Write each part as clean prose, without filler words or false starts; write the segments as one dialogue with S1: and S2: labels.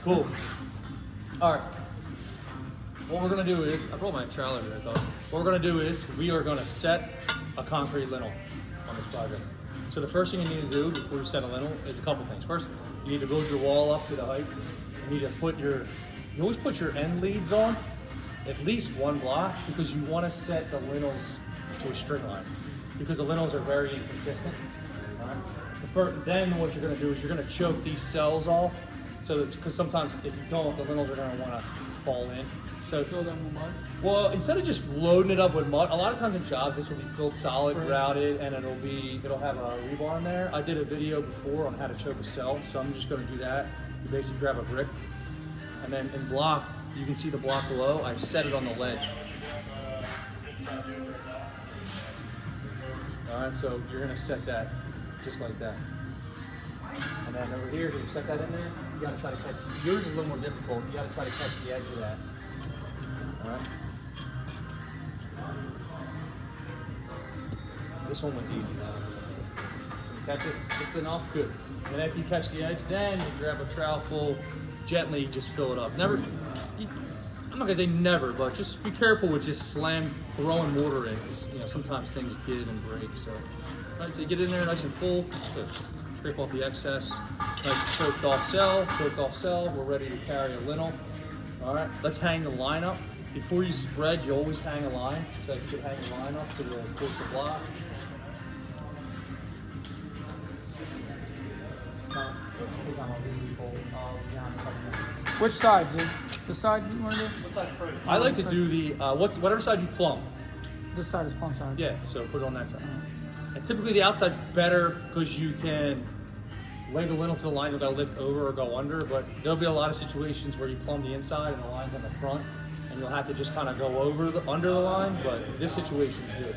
S1: Cool. All right. What we're gonna do is, I brought my trailer here, I thought. What we're gonna do is, we are gonna set a concrete lintel on this project. So the first thing you need to do before you set a lintel is a couple things. First, you need to build your wall up to the height. You need to put you always put your end leads on at least one block, because you wanna set the lintels to a string line, because the lintels are very inconsistent. All right? Then what you're gonna do is you're gonna choke these cells off, so because sometimes if you don't, the lintels are gonna wanna fall in. So
S2: fill them with mud?
S1: Well, instead of just loading it up with mud, a lot of times in jobs this will be filled solid, grouted, and it'll have a rebar in there. I did a video before on how to choke a cell, so I'm just gonna do that. You basically grab a brick, and then in block, you can see the block below, I set it on the ledge. All right, so you're gonna set that just like that. And then over here, you set that in there, you gotta try to catch, yours is a little more difficult, you gotta try to catch the edge of that. All right. This one was easy. Catch it just enough, good. And after you catch the edge, then you grab a trowel full, gently just fill it up. Never, I'm not gonna say never, but just be careful with just throwing mortar in. You know, sometimes things get and break. So, all right, so you get in there nice and full. So scrape off the excess. Nice choked off cell. We're ready to carry a lintel. All right, let's hang the line up. Before you spread, you always hang a line. So you should hang the line up to the course of block.
S2: Which side, dude? The side you want to do?
S1: What side first? I like to do the whatever side you plumb.
S2: This side is plumb side.
S1: Yeah, so put it on that side. And typically the outside's better because you can lay the lintel to the line. You'll gotta lift over or go under, but there'll be a lot of situations where you plumb the inside and the line's on the front, and you'll have to just kind of go under the line. But this situation is good.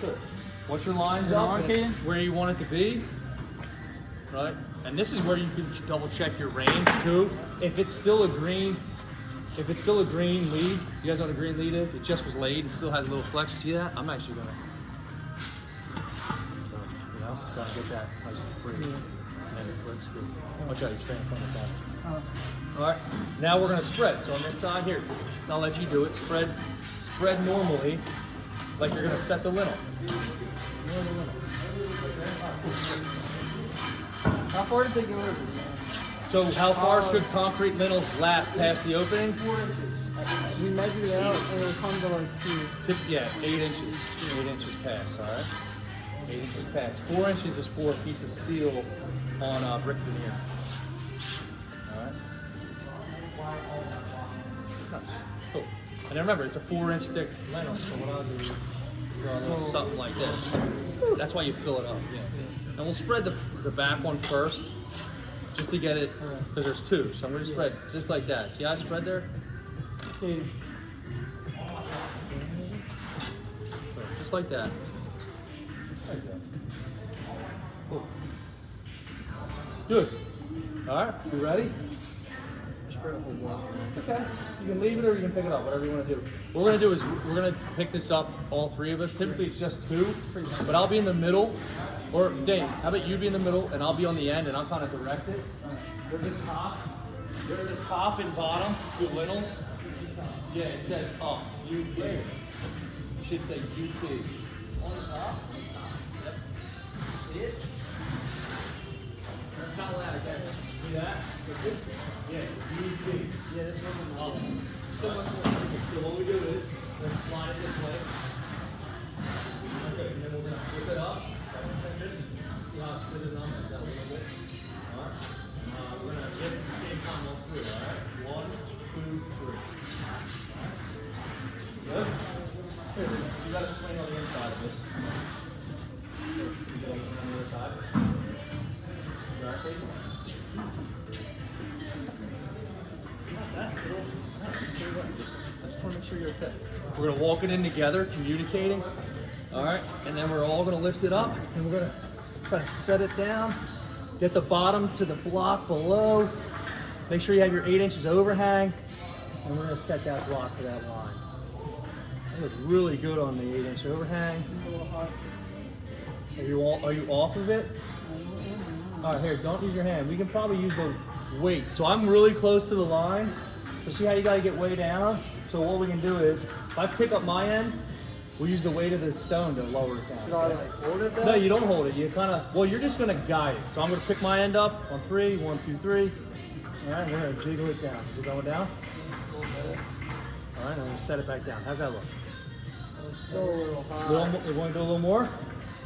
S1: Good. Once your line's up, it's where you want it to be, right? And this is where you can double check your range too. If it's still a green lead, you guys know what a green lead is? It just was laid and still has a little flex. See that? I'm actually gonna, trying to get that nice and free. And then it works good. Watch out, you're staying in front of the All right, now we're gonna spread. So on this side here, I'll let you do it. Spread normally, like you're gonna set the lintel.
S2: How far did they go over?
S1: So how far should concrete lintels lap past the opening?
S2: 4 inches. We measured it out and it'll come to like 2.
S1: Yeah, 8 inches. 8 inches past, all right? 8 inches past. 4 inches is for a piece of steel on brick veneer. All right? Nice. Cool. And then remember, it's a 4-inch thick lintel, so what I'll do is draw a little something like this. That's why you fill it up, yeah. And we'll spread the back one first, just to get it, because there's 2. So I'm going to spread just like that. See how I spread there?
S2: Okay.
S1: Just like that. Cool. Good. All right, you ready?
S2: Spread a whole block.
S1: It's okay. You can leave it or you can pick it up, whatever you want to do. What we're going to do is we're going to pick this up, all 3 of us. Typically it's just 2, but I'll be in the middle. Or Dave, how about you be in the middle and I'll be on the end and I'll kind of direct it. There's the top and bottom, 2 lintels. Yeah, it says up, UP. You should say UP. On the top? Yep. See it? That's not loud, okay? See that? Yeah, UP. Yeah, this one up. So much more. So what we do is, we're going to slide it this way. Okay, and then we're going to flip it up. See how I slid it on that a little bit? Alright. We're going to hit it at the same time all through, alright? 1, 2, 3. Alright. Good? You got to swing on the inside of this. You got to swing on the other side. Exactly. Not that little. I just want to make sure you're okay. We're going to walk it in together, communicating. All right, and then we're all gonna lift it up and we're gonna try to set it down, get the bottom to the block below, make sure you have your 8 inches overhang, and we're gonna set that block to that line. That looks really good on the 8-inch overhang. Are you off of it? All right, here, don't use your hand. We can probably use the weight. So I'm really close to the line. So see how you gotta get way down? So what we can do is, if I pick up my end, we'll use the weight of the stone to lower it down.
S3: Should I like hold it then?
S1: No, you don't hold it. You kind of, well, you're just gonna guide it. So I'm gonna pick my end up on 3, 1, 2, 3. All right, we're gonna jiggle it down. Is it going down? All right, I'm gonna set it back down. How's that look?
S3: Still a little high.
S1: You want to do a little more?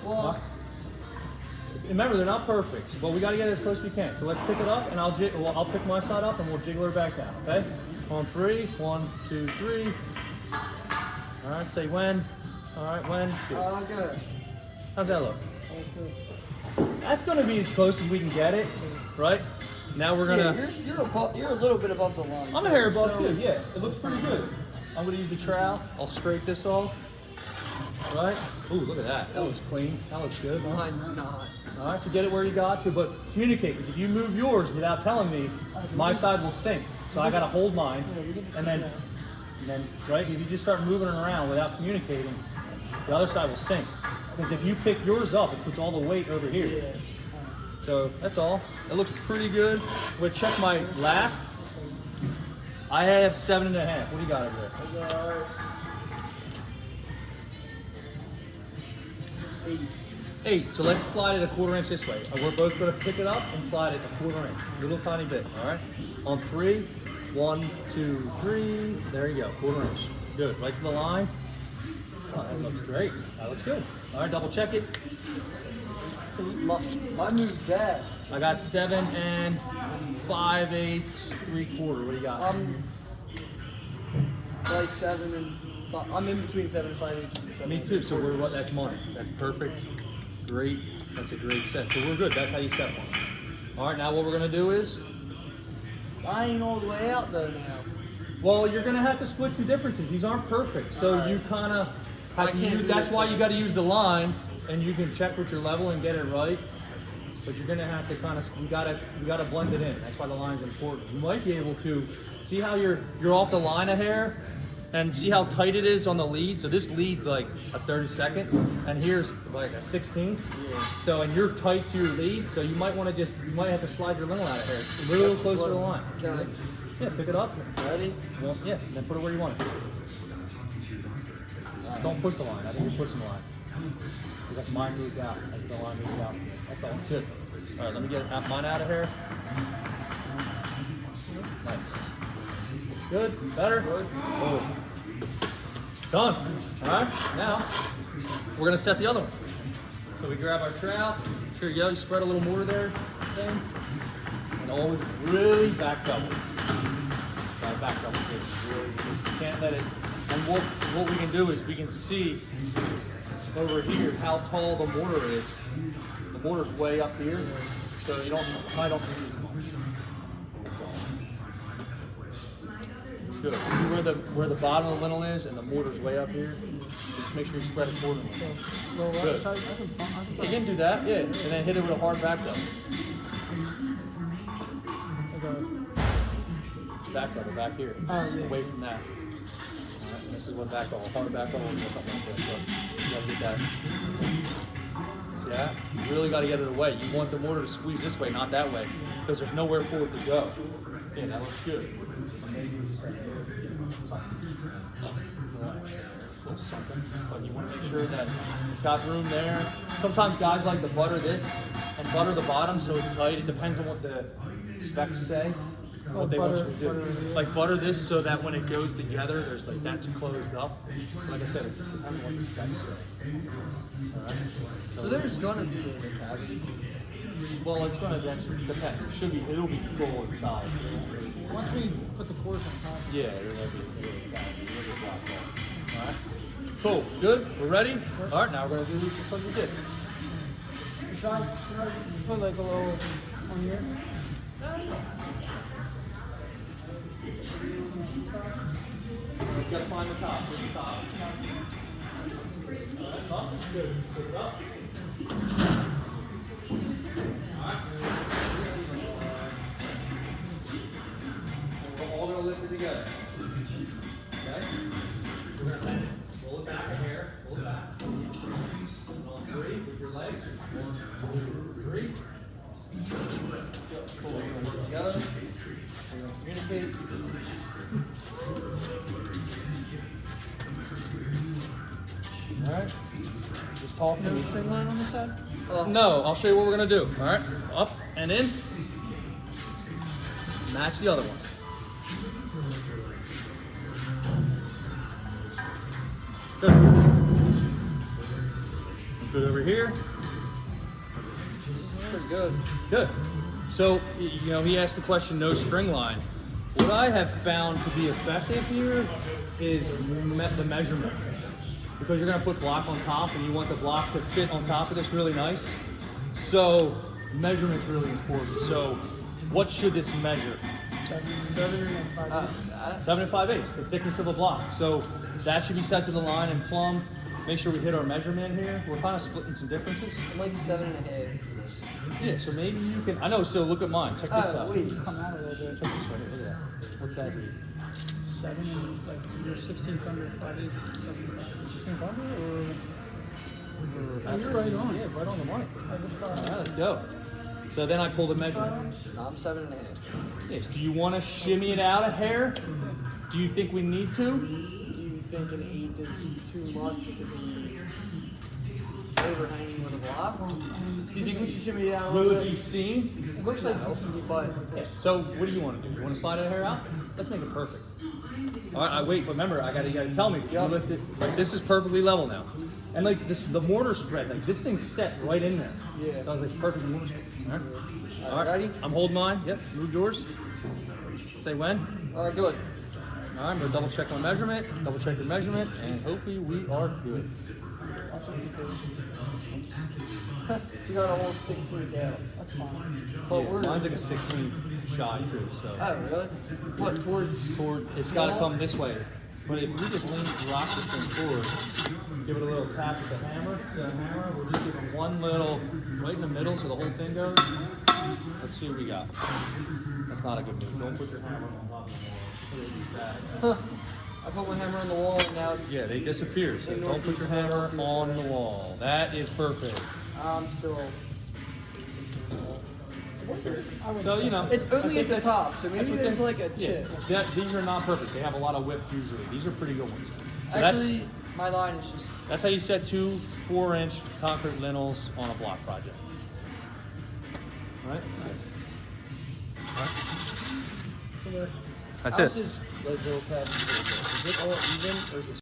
S3: Well,
S1: Remember, they're not perfect, but we got to get as close as we can. So let's pick it up, and I'll pick my side up, and we'll jiggle her back down. Okay? On 3, 1, 2, 3. All right, say when. All right, when. Good.
S3: good.
S1: How's that look? That's going to be as close as we can get it, right? Now we're gonna.
S3: Yeah, you're a little bit above the line.
S1: I'm a hair above too. Yeah, it looks pretty good. I'm gonna use the trowel. I'll scrape this off. Right? Ooh, look at that. That looks clean. That looks good.
S3: Mine's not.
S1: All right, so get it where you got to, but communicate. Because if you move yours without telling me, my side will sink. So I gotta hold mine, and then right. If you just start moving it around without communicating, the other side will sink. Because if you pick yours up, it puts all the weight over here. So that's all. It looks pretty good. I'm gonna check my lap. I have 7.5. What do you got over there? 8. So let's slide it a 1/4 inch this way. We're both gonna pick it up and slide it a 1/4 inch, a little tiny bit. All right. On 3, 1, 2, 3. There you go, 1/4 inch. Good. Right to the line. Oh, that looks great. That looks good. All right, double check it.
S3: Mine moves bad.
S1: I got 7 5/8, 3/4. What do you got?
S3: Like 7 and 5. I'm in between 7 and 5/8.
S1: Me too. So we're what? That's mine. That's perfect. Great. That's a great set. So we're good. That's how you set one. All right. Now what we're gonna do is,
S3: I ain't all the way out though now.
S1: well, you're gonna have to split some differences. These aren't perfect. So you kind of have to use. That's why you got to use the line, and you can check with your level and get it right. But you're gonna have to kind of, you gotta blend it in. That's why the line's important. You might be able to see how you're off the line a hair, and see how tight it is on the lead. So this lead's like a 32nd, and here's like a 16th. Yeah. So and you're tight to your lead, so you might want to you might have to slide your lintel out of hair a little closer to the line.
S3: Okay.
S1: Yeah, pick it up.
S3: Ready?
S1: Well, yeah, and then put it where you want it. Don't push the line. I think you're pushing the line. That's mine moved out. That's the line moved out. That's all. Good. All right, let me get mine out of here. Nice. Good. Better. Good. Oh. Done. All right. Now we're gonna set the other one. So we grab our trowel. Here you go. You spread a little mortar there, thing, and always really back double. Gotta back double this. Really, you can't let it. And what we can do is we can see over here how tall the mortar is. The mortar's way up here, so you don't hide off the much. That's all. Good. See where the bottom of the lintel is, and the mortar's way up here. Just make sure you spread it accordingly. Good. You can do that, yeah, and then hit it with a hard back double. Back double back here, away from that. This is what back double, hard back double, or something like this. So you gotta get that. See that? You really gotta get it away. You want the mortar to squeeze this way, not that way, because there's nowhere for it to go. Yeah, that looks good. Something, but you want to make sure that it's got room there. Sometimes guys like to butter this and butter the bottom so it's tight. It depends on what the specs say. What they want you to do. Like butter this so that when it goes together, there's like that's closed up. Like I said, it depends on what the specs say. All right.
S3: So there's gonna be a cavity.
S1: Well, it's gonna eventually depend. It'll be full inside.
S2: Once we put the course on top.
S1: Yeah, it'll be a little black hole. All right. Cool. Good. We're ready. All right. Now we're gonna do just like we did.
S2: Should I put like a little on here?
S1: You gotta find the top. Where's the top? Alright, top. Good. Pick it up. Alright. We're all gonna lift it together. Okay? Roll it back a hair. Roll it back. And on 3 with your legs. 1, 2, 3. Pull it together. We're gonna communicate. All right. Just talk to
S2: No
S1: me.
S2: string line on the side?
S1: No, I'll show you what we're gonna do. All right, up and in. Match the other one. Good. Good over here.
S3: Pretty good.
S1: Good. So, you know, he asked the question, no string line. What I have found to be effective here is the measurement. Because you're gonna put block on top and you want the block to fit on top of this really nice. So, measurement's really important. So, what should this measure? 7 5/8, the thickness of a block. So, that should be set to the line and plumb. Make sure we hit our measurement here. We're kind of splitting some differences.
S3: I'm like 7.5.
S1: Yeah, so maybe you can, I know, so look at mine. Check this out.
S3: Wait.
S2: Come out a little bit.
S1: Check this right here, look at that. What's that read?
S2: 7 and like you're 1600, 5/8, 1600 or you're right on.
S1: Yeah, right on the money.
S2: I just
S1: All
S2: thought
S1: right, let's go. So then I pull the measurement.
S3: No, I'm 7.5.
S1: Yes. Do you want to shimmy it out a hair? Do you think we need to?
S3: Do you think an 8 is too much to be overhanging with a block? Do you think we should shimmy it out a
S1: Will
S3: little
S1: it be
S3: bit?
S1: seen?
S3: It looks like but
S1: Yeah. So what do you want to do? You want to slide that hair out? Let's make it perfect. All right, wait, but remember, you gotta tell me. Because you lift it. Like this is perfectly level now, and like this, the mortar spread, like this thing's set right in there.
S3: Yeah.
S1: So I was like, perfect mortar spread. All right. All right.
S3: Ready?
S1: I'm holding mine. Yep. Move yours. Say when.
S3: Alright, good.
S1: All right, I'm gonna double check my measurement, double check your measurement, and hopefully we are good.
S3: You got a whole 16 tails.
S2: that's fine.
S3: But
S1: Yeah,
S3: we're
S1: mine's like a 16 shy too, so.
S3: Oh really? What towards
S1: It's gotta come this way. But if we just rock this thing forward, give it a little tap with the hammer, we'll just give it one little, right in the middle so the whole thing goes. Let's see what we got. That's not a good move. Don't put your hammer on top of the wall. Put it back.
S3: I put my hammer on the wall and now it's
S1: Yeah, they disappear, so don't put your hammer on the wall. That is perfect.
S3: I'm still 16
S1: So, you know.
S3: It's only
S1: I
S3: at
S1: think
S3: the
S1: that's-
S3: top, so maybe
S1: that's what
S3: there's
S1: they-
S3: like a
S1: Yeah,
S3: chip.
S1: these are not perfect. They have a lot of whip usually. These are pretty good ones. So
S3: Actually, my line is just
S1: that's how you set 2 4-inch concrete lintels on a block project. Right? That's
S3: how's
S1: it.
S3: his like little pad? Is it all even or is it